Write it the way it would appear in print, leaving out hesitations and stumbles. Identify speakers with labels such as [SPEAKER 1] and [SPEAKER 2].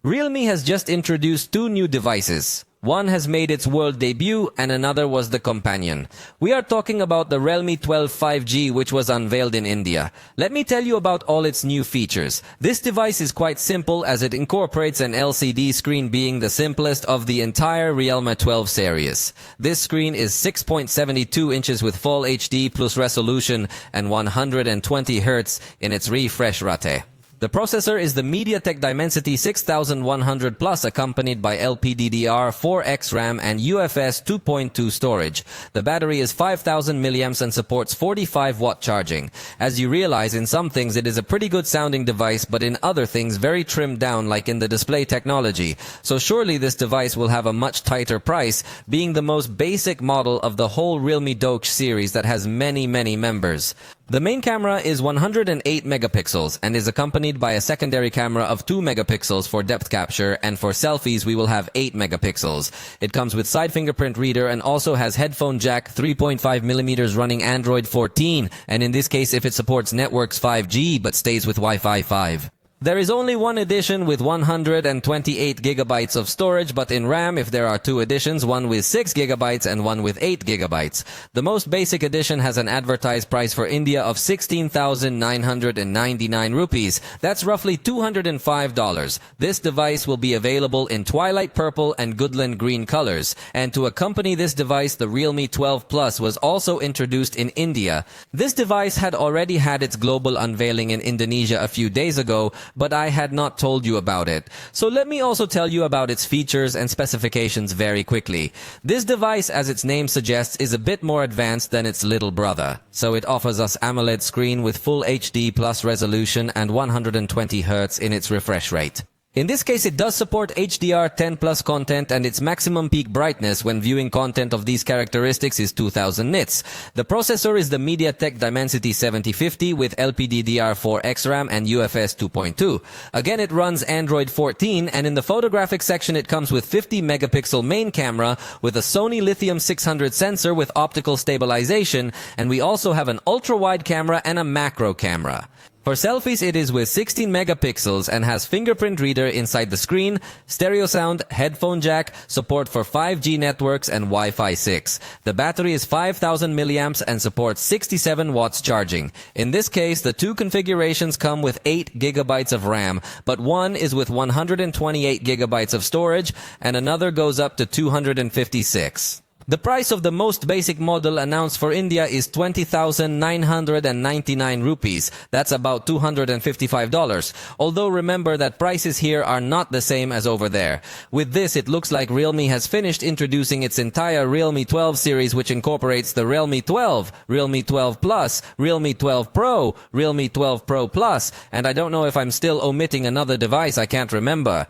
[SPEAKER 1] Realme has just introduced two new devices. One has made its world debut and another was the companion. We are talking about the Realme 12 5G, which was unveiled in India. Let me tell you about all its new features. This device is quite simple as it incorporates an LCD screen, being the simplest of the entire Realme 12 series. This screen is 6.72 inches with Full HD plus resolution and 120 Hz in its refresh rate. The processor is the MediaTek Dimensity 6100 Plus, accompanied by LPDDR4X RAM and UFS 2.2 storage. The battery is 5000 mAh and supports 45-watt charging. As you realize, in some things it is a pretty good sounding device, but in other things very trimmed down, like in the display technology. So surely this device will have a much tighter price, being the most basic model of the whole Realme Doge series that has many members. The main camera is 108 megapixels and is accompanied by a secondary camera of 2 megapixels for depth capture, and for selfies we will have 8 megapixels. It comes with side fingerprint reader and also has headphone jack 3.5mm running Android 14, and in this case if it supports networks 5G but stays with Wi-Fi 5. There is only one edition with 128 gigabytes of storage, but in RAM, if there are two editions, one with 6 gigabytes and one with 8 gigabytes. The most basic edition has an advertised price for India of 16,999 rupees. That's roughly $205. This device will be available in Twilight Purple and Goodland Green colors. And to accompany this device, the Realme 12 Plus was also introduced in India. This device had already had its global unveiling in Indonesia a few days ago, but I had not told you about it. So let me also tell you about its features and specifications very quickly. This device, as its name suggests, is a bit more advanced than its little brother. So it offers us AMOLED screen with Full HD plus resolution and 120 Hz in its refresh rate. In this case, it does support HDR10 plus content, and its maximum peak brightness when viewing content of these characteristics is 2000 nits. The processor is the MediaTek Dimensity 7050 with LPDDR4X RAM and UFS 2.2. Again, it runs Android 14, and in the photographic section it comes with 50 megapixel main camera with a Sony Lithium 600 sensor with optical stabilization, and we also have an ultra-wide camera and a macro camera. For selfies, it is with 16 megapixels and has fingerprint reader inside the screen, stereo sound, headphone jack, support for 5G networks and Wi-Fi 6. The battery is 5000 mAh and supports 67 watts charging. In this case, the two configurations come with 8 gigabytes of RAM, but one is with 128 gigabytes of storage and another goes up to 256. The price of the most basic model announced for India is 20,999 rupees. That's about $255. Although remember that prices here are not the same as over there. With this, it looks like Realme has finished introducing its entire Realme 12 series, which incorporates the Realme 12, Realme 12 Plus, Realme 12 Pro, Realme 12 Pro Plus, and I don't know if I'm still omitting another device, I can't remember.